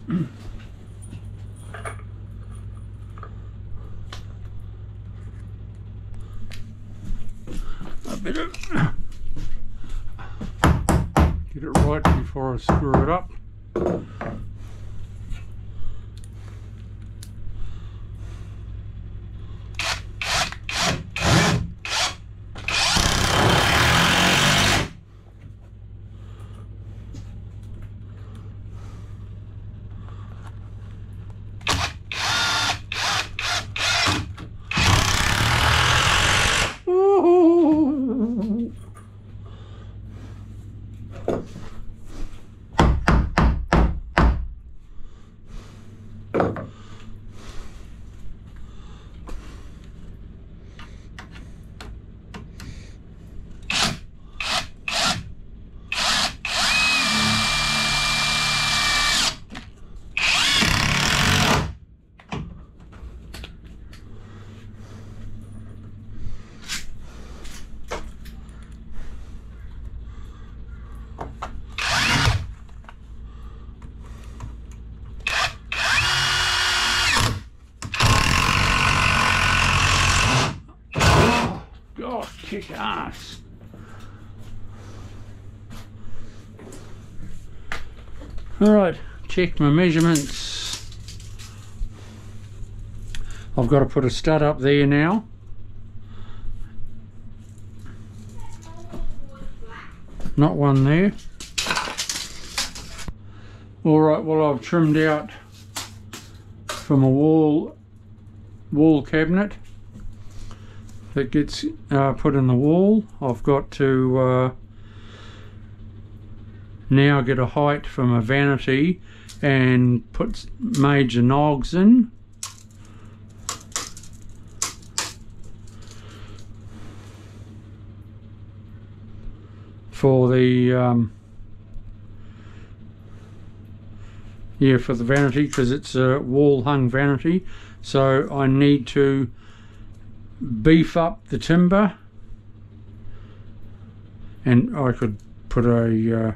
I better get it right before I screw it up. Kick ass. Alright, check my measurements. I've got to put a stud up there now. Not one there. Alright, well, I've trimmed out from a wall cabinet that gets put in the wall. I've got to now get a height from a Vanity and put major nogs in. For the for the Vanity, because it's a wall hung Vanity, so I need to beef up the timber, and I could put a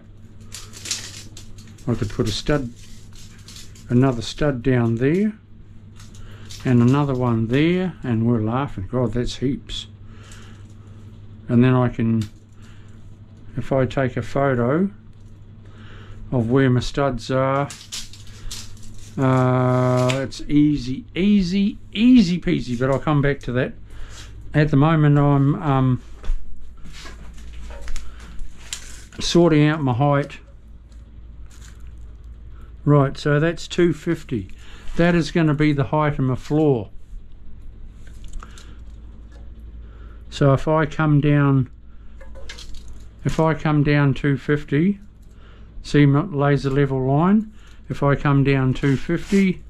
stud, another stud down there, and another one there, and we're laughing. God, that's heaps. And then I can, if I take a photo of where my studs are, it's easy peasy, but I'll come back to that. At the moment I'm sorting out my height. Right, so that's 250. That is going to be the height of my floor. So if I come down 250, see my laser level line, if I come down 250,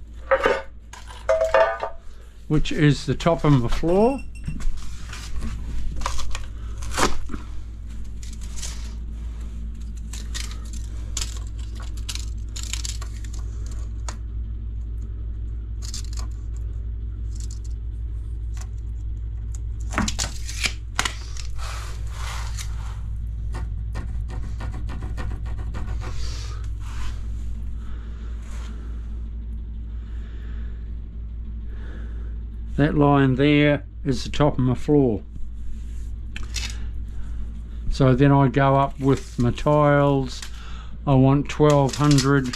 which is the top of my floor, that line there is the top of my floor. So then I go up with my tiles. I want 1200.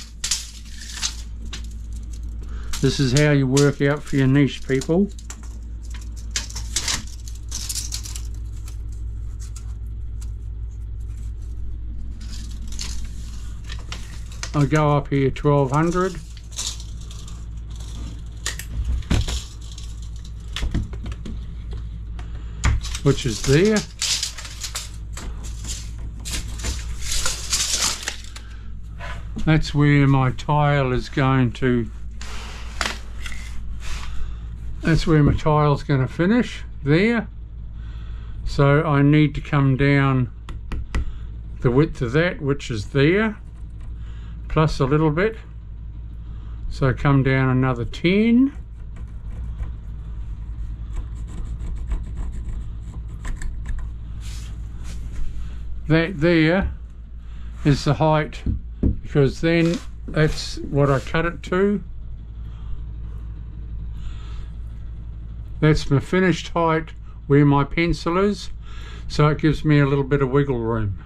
This is how you work out for your niche, people. I go up here 1200. Which is there. That's where my tile is going to, that's where my tile's going to finish, there. So I need to come down the width of that, which is there, plus a little bit. So come down another 10. That there is the height, because then That's what I cut it to. That's my finished height where my pencil is, so it gives me a little bit of wiggle room.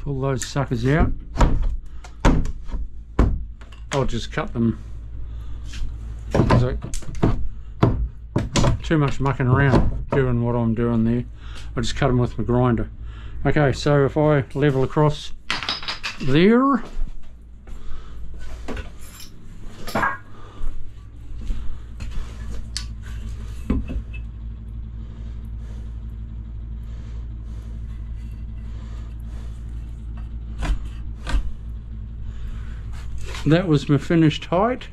Pull those suckers out. I'll just cut them. Too much mucking around doing what I'm doing there. I'll just cut them with my grinder. Okay, so if I level across there, that was my finished height,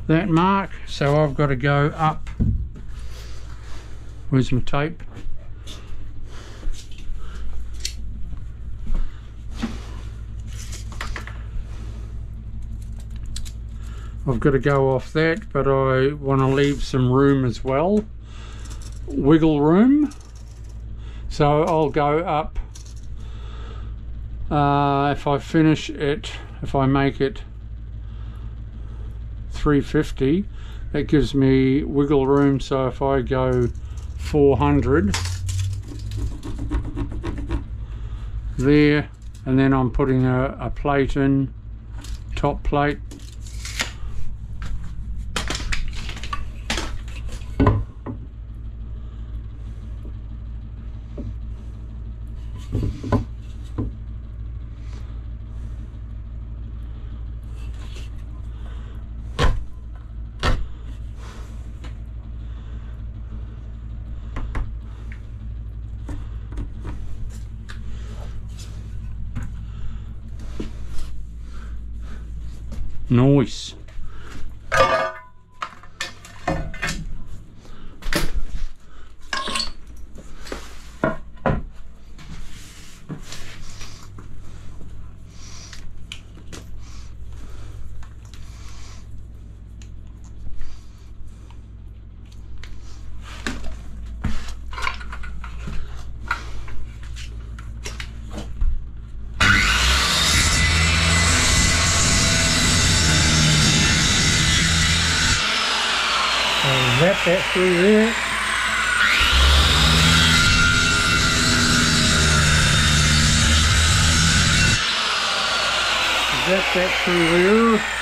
that mark. So I've got to go up. Where's my tape? I've got to go off that, but I want to leave some room as well, wiggle room. So I'll go up. If I finish it, if I make it 350, that gives me wiggle room. So if I go 400 there, and then I'm putting a plate in, top plate. Nice. Wrap that through there. Wrap that through there.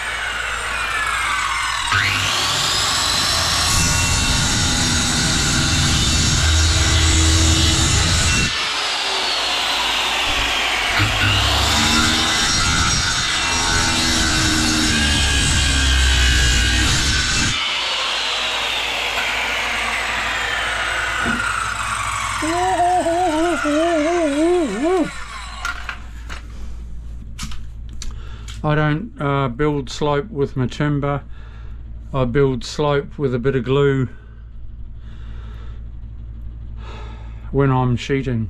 I don't build slope with my timber. I build slope with a bit of glue when I'm sheeting,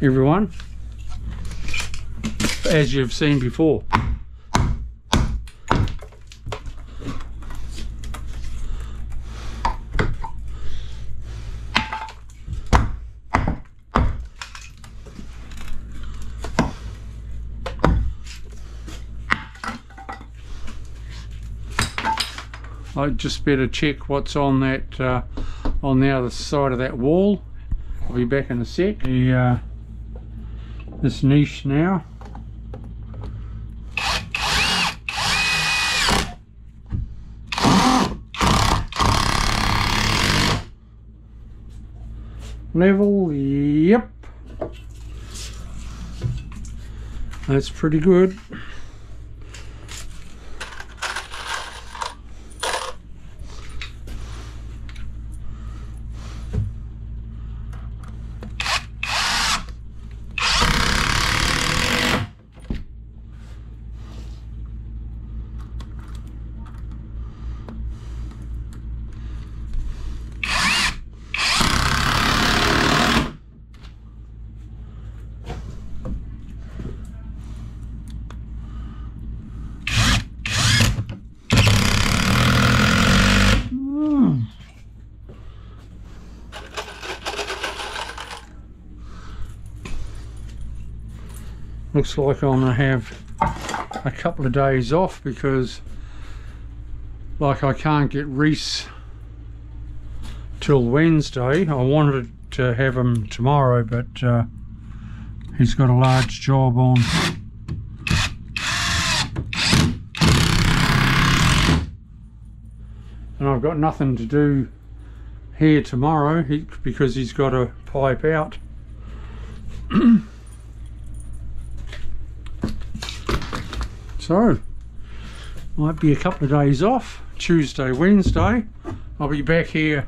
everyone, as you've seen before. I just better check what's on that on the other side of that wall. I'll be back in a sec. This niche now. Level, yep. That's pretty good. looks like I'm going to have a couple of days off because like I can't get Reese till Wednesday. I wanted to have him tomorrow, but he's got a large job on. And I've got nothing to do here tomorrow because he's got to pipe out. So, might be a couple of days off, Tuesday, Wednesday. I'll be back here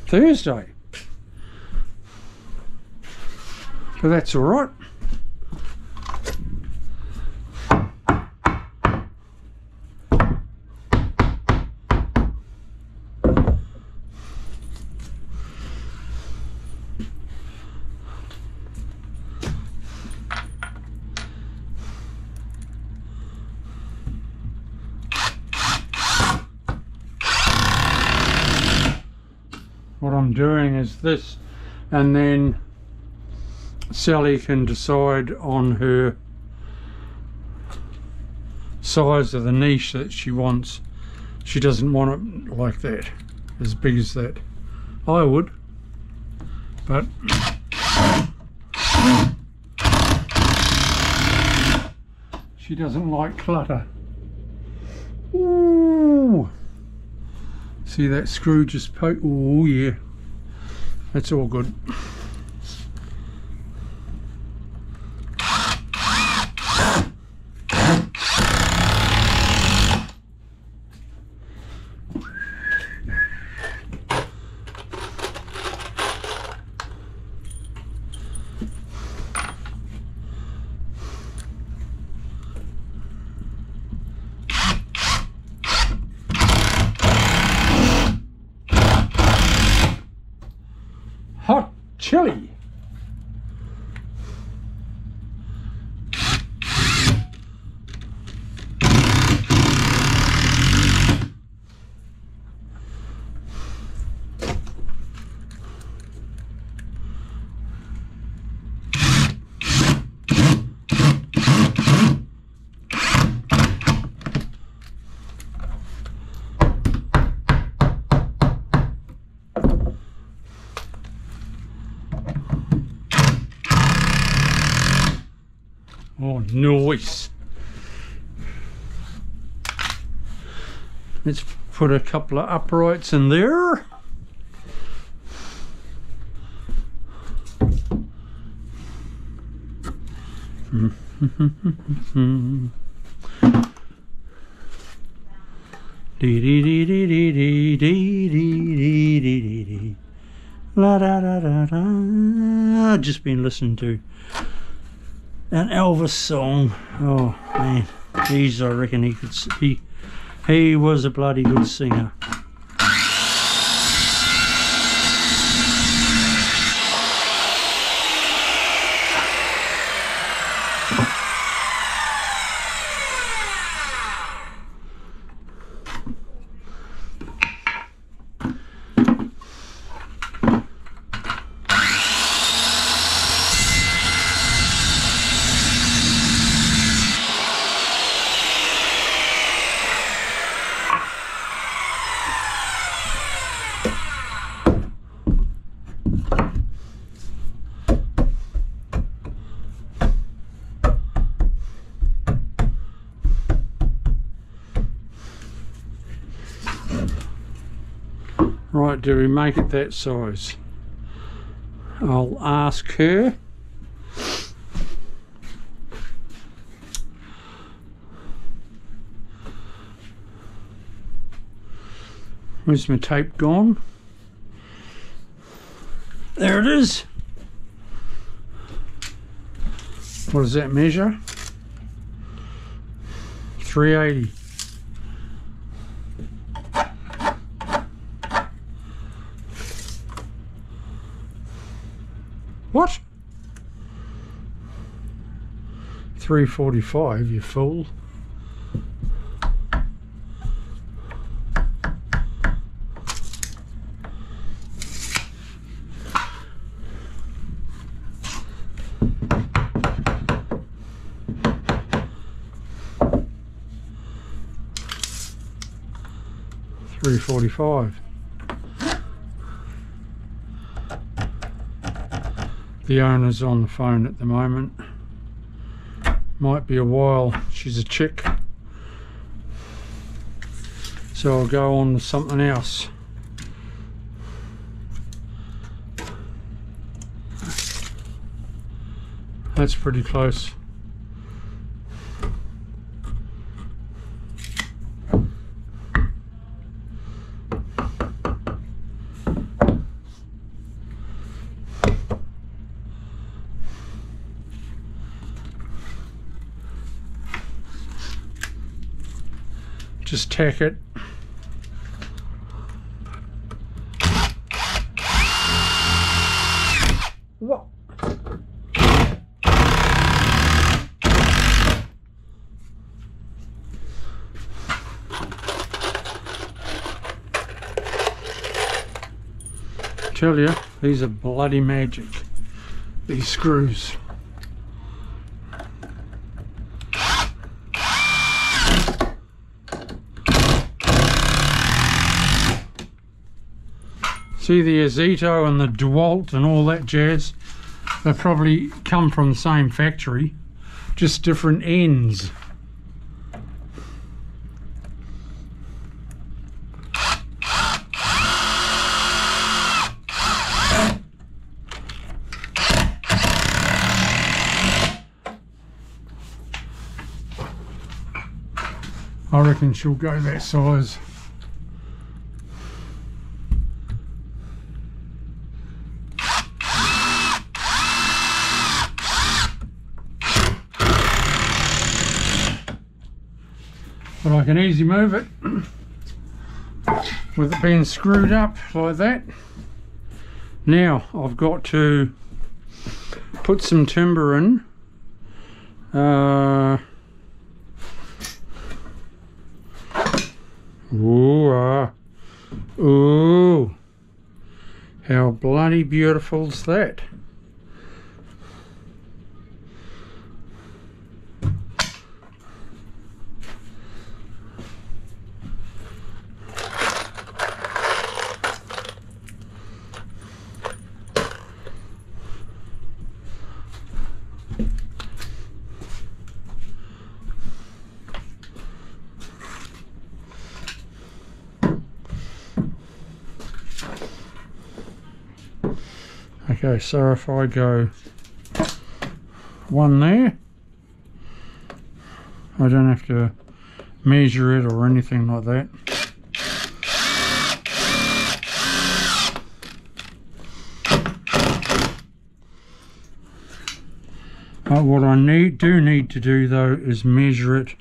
Thursday. But that's all right. What I'm doing is this, and then Sally can decide on her size of the niche that she wants. She doesn't want it like that, as big as that. I would, but she doesn't like clutter. Ooh. See that screw just poke? Oh yeah, that's all good. Hot chili. Oh, nice. Let's put a couple of uprights in there. La da da da da. I've just been listening to an Elvis song. Oh man, geez, I reckon he was a bloody good singer. Right, do we make it that size? I'll ask her. Where's my tape gone? There it is. What does that measure? 380. What? 345, you fool. 3:45. The owner's on the phone at the moment. Might be a while. She's a chick. So I'll go on to something else. That's pretty close. Just tack it. What? Tell you, these are bloody magic, these screws. See the Azito and the DeWalt and all that jazz? They probably come from the same factory, just different ends. I reckon she'll go that size. But I can easily move it with it being screwed up like that. Now I've got to put some timber in. Ooh, how bloody beautiful's that? Okay, so if I go one there, I don't have to measure it or anything like that. What I do need to do though is measure it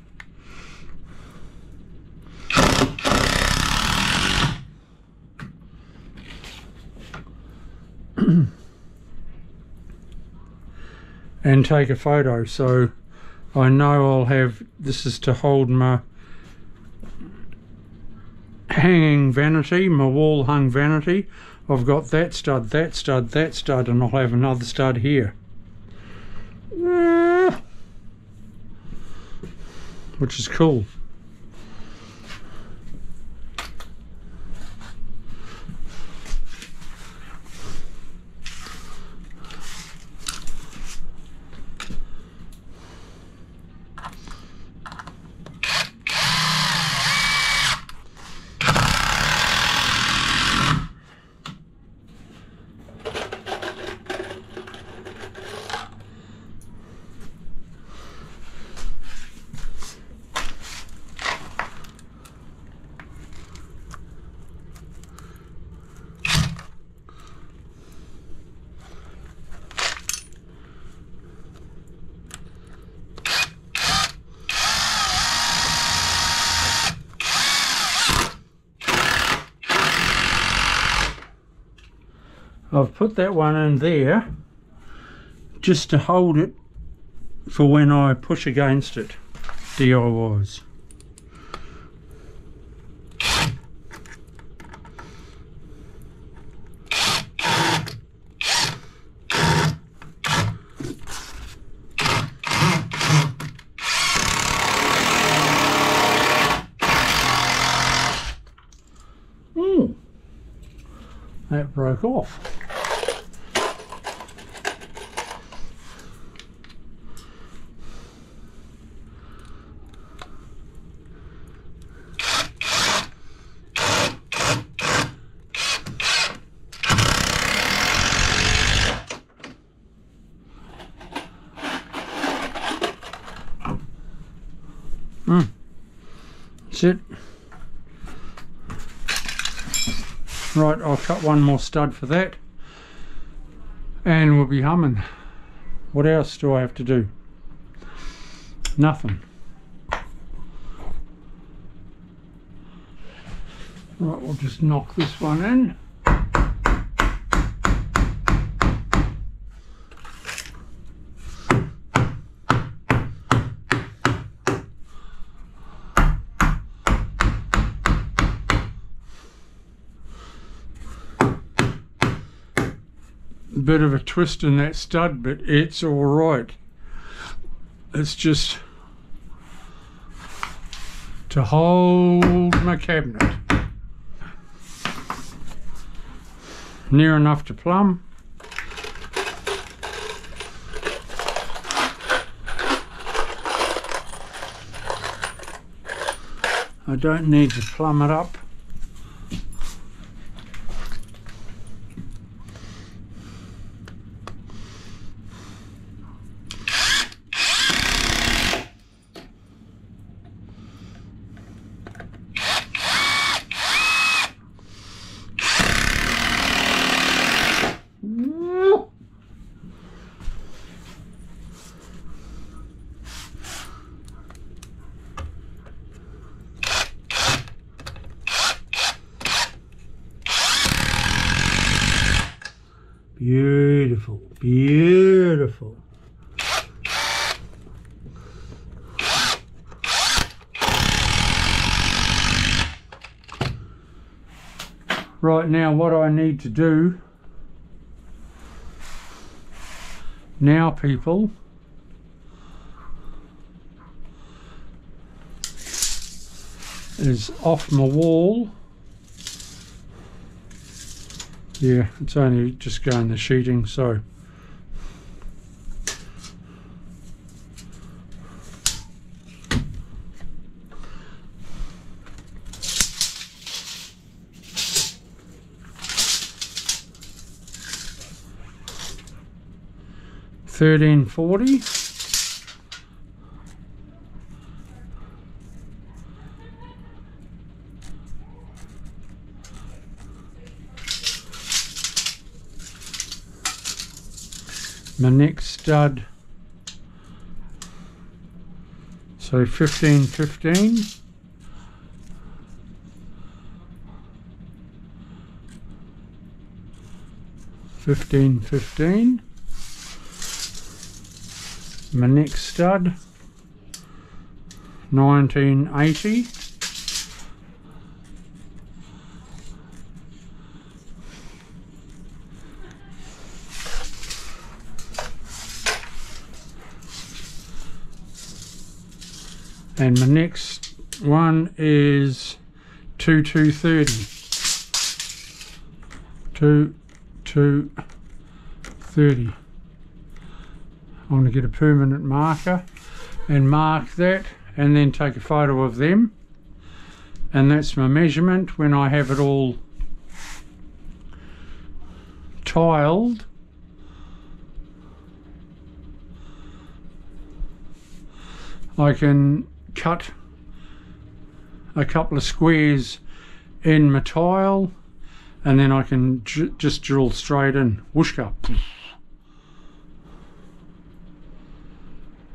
and take a photo, so I know I'll have, this is to hold my hanging vanity, my wall hung vanity. I've got that stud, that stud, that stud, and I'll have another stud here, which is cool. I've put that one in there just to hold it for when I push against it, DIYs. That broke off. That's it. Right, I'll cut one more stud for that and we'll be humming. What else do I have to do? Nothing. Right, we'll just knock this one in. Bit of a twist in that stud, but it's all right. It's just to hold my cabinet. Near enough to plumb. I don't need to plumb it up. Beautiful, beautiful. Right, now what I need to do now, people, is off my wall. Yeah, it's only just going the sheeting, so $13.40. My next stud, so $15.15. $15.15. My next stud, $19.80. And my next one is $22.30. $22.30. I'm going to get a permanent marker and mark that, and then take a photo of them, and that's my measurement. When I have it all tiled, I can cut a couple of squares in my tile, and then I can just drill straight in, whooshka,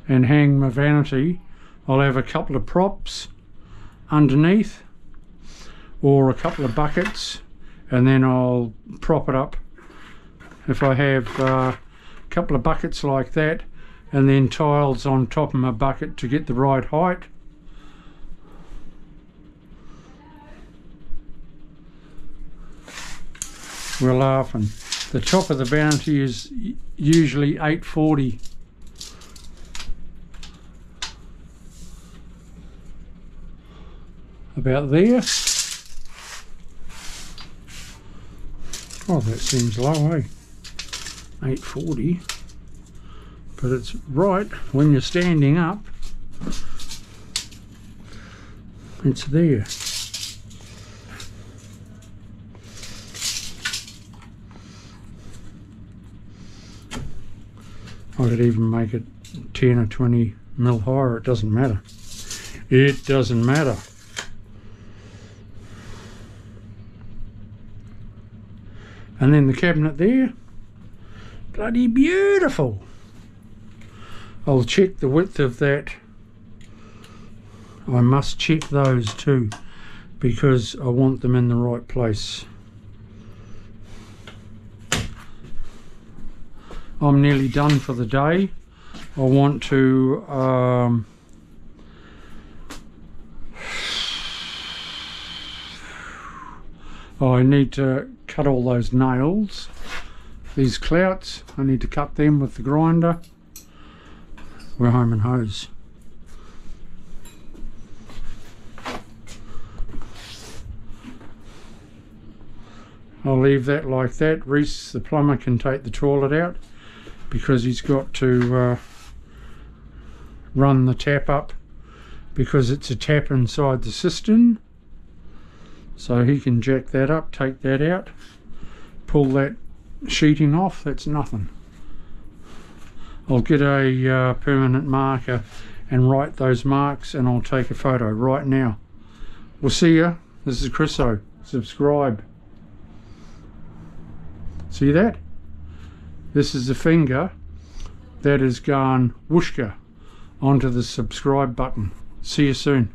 and hang my vanity. I'll have a couple of props underneath or a couple of buckets, and then I'll prop it up. If I have a couple of buckets like that, and then tiles on top of my bucket to get the right height. We're laughing. The top of the vanity is usually 840. About there. Oh, that seems low, eh? 840. But it's right when you're standing up. It's there. I could even make it 10 or 20 mil higher, it doesn't matter. It doesn't matter. And then the cabinet there, bloody beautiful. I'll check the width of that. I must check those too, because I want them in the right place. I'm nearly done for the day. I want to I need to cut all those nails, these clouts. I need to cut them with the grinder. We're home and hose. I'll leave that like that. Reese the plumber can take the toilet out, because he's got to run the tap up, because it's a tap inside the cistern. So he can jack that up, take that out, pull that sheeting off. That's nothing. I'll get a permanent marker and write those marks, and I'll take a photo right now. We'll see ya. This is Chriso. Subscribe. See that? This is the finger that has gone whooshka onto the subscribe button. See you soon.